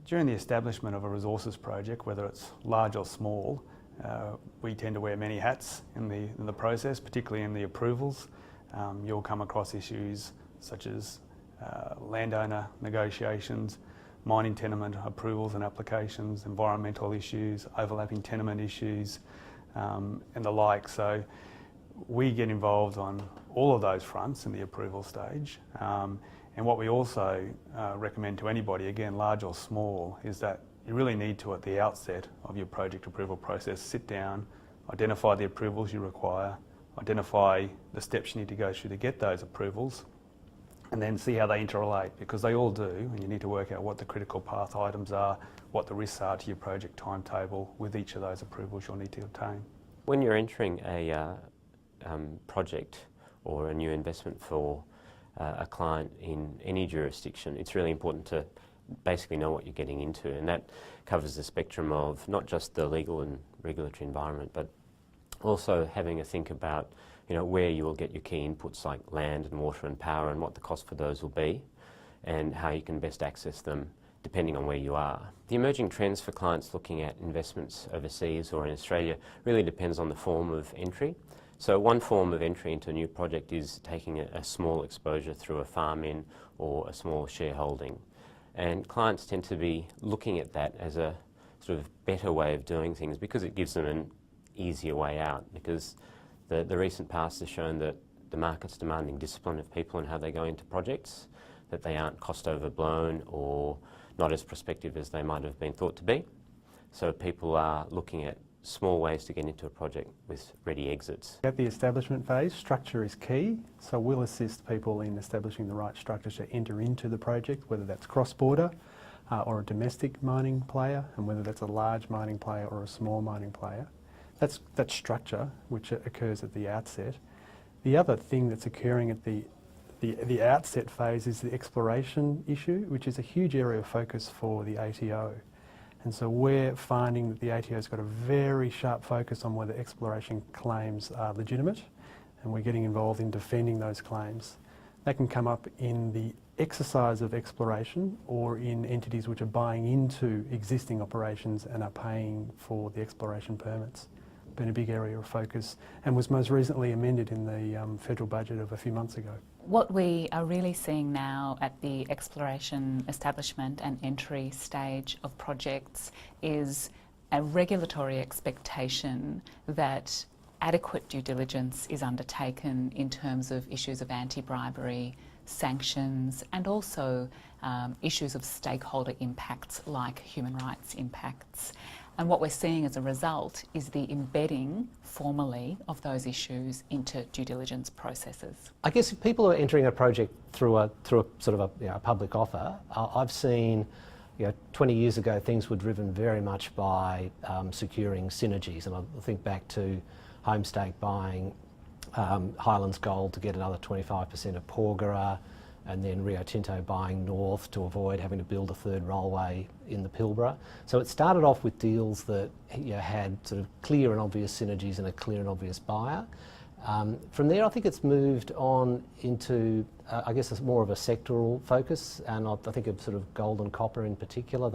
During the establishment of a resources project, whether it's large or small, we tend to wear many hats in the process, particularly in the approvals. You'll come across issues such as landowner negotiations, mining tenement approvals and applications, environmental issues, overlapping tenement issues, and the like. So we get involved on all of those fronts in the approval stage. And what we also recommend to anybody, again, large or small, is that you really need to, at the outset of your project approval process, sit down, identify the approvals you require, identify the steps you need to go through to get those approvals, and then see how they interrelate, because they all do, and you need to work out what the critical path items are, what the risks are to your project timetable with each of those approvals you'll need to obtain. When you're entering a project or a new investment for a client in any jurisdiction, it's really important to basically know what you're getting into, and that covers the spectrum of not just the legal and regulatory environment, but also having a think about where you will get your key inputs like land and water and power, and what the cost for those will be, and how you can best access them depending on where you are. The emerging trends for clients looking at investments overseas or in Australia really depends on the form of entry. So one form of entry into a new project is taking a small exposure through a farm-in or a small shareholding. And clients tend to be looking at that as a sort of better way of doing things because it gives them an easier way out, because the recent past has shown that the market's demanding discipline of people and how they go into projects, that they aren't cost overblown or not as prospective as they might have been thought to be. So people are looking at small ways to get into a project with ready exits. At the establishment phase, structure is key, so we'll assist people in establishing the right structure to enter into the project, whether that's cross-border or a domestic mining player, and whether that's a large mining player or a small mining player. That's structure, which occurs at the outset. The other thing that's occurring at the outset phase is the exploration issue, which is a huge area of focus for the ATO. And so we're finding that the ATO's got a very sharp focus on whether exploration claims are legitimate, and we're getting involved in defending those claims. That can come up in the exercise of exploration or in entities which are buying into existing operations and are paying for the exploration permits. Been a big area of focus and was most recently amended in the federal budget of a few months ago. What we are really seeing now at the exploration, establishment and entry stage of projects is a regulatory expectation that adequate due diligence is undertaken in terms of issues of anti-bribery, sanctions, and also issues of stakeholder impacts like human rights impacts. And what we're seeing as a result is the embedding formally of those issues into due diligence processes. I guess if people are entering a project through a sort of a public offer, I've seen 20 years ago things were driven very much by securing synergies, and I think back to Homestake buying Highlands Gold to get another 25% of Porgera, and then Rio Tinto buying North to avoid having to build a third railway in the Pilbara. So it started off with deals that had sort of clear and obvious synergies and a clear and obvious buyer. From there I think it's moved on into I guess it's more of a sectoral focus, and I think of sort of gold and copper in particular.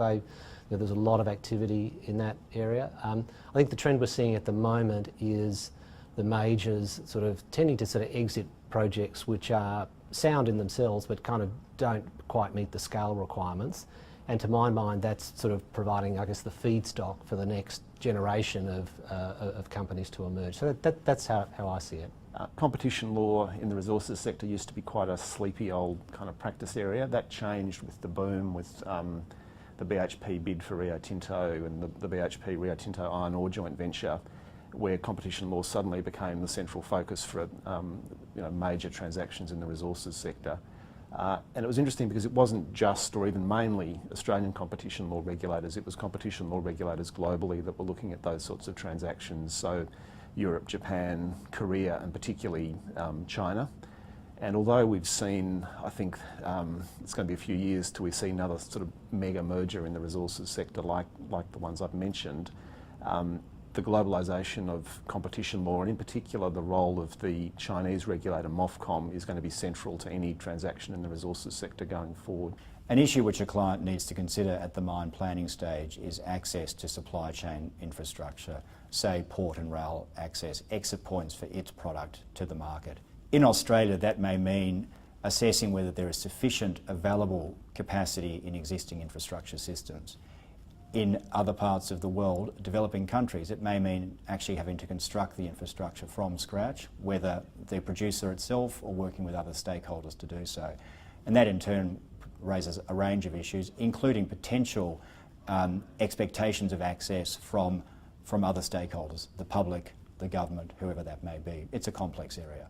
There's a lot of activity in that area. I think the trend we're seeing at the moment is the majors sort of tending to sort of exit projects which are sound in themselves but kind of don't quite meet the scale requirements, and to my mind that's sort of providing, I guess, the feedstock for the next generation of companies to emerge. So that's how I see it. Competition law in the resources sector used to be quite a sleepy old kind of practice area. That changed with the boom with the BHP bid for Rio Tinto and the BHP Rio Tinto iron ore joint venture, where competition law suddenly became the central focus for major transactions in the resources sector. And it was interesting because it wasn't just or even mainly Australian competition law regulators, it was competition law regulators globally that were looking at those sorts of transactions. So Europe, Japan, Korea and particularly China. And although we've seen, I think it's going to be a few years till we see another sort of mega merger in the resources sector like the ones I've mentioned, the globalisation of competition law, and in particular the role of the Chinese regulator MOFCOM, is going to be central to any transaction in the resources sector going forward. An issue which a client needs to consider at the mine planning stage is access to supply chain infrastructure, say port and rail access, exit points for its product to the market. In Australia, that may mean assessing whether there is sufficient available capacity in existing infrastructure systems. In other parts of the world, developing countries, it may mean actually having to construct the infrastructure from scratch, whether the producer itself or working with other stakeholders to do so. And that in turn raises a range of issues, including potential expectations of access from other stakeholders, the public, the government, whoever that may be. It's a complex area.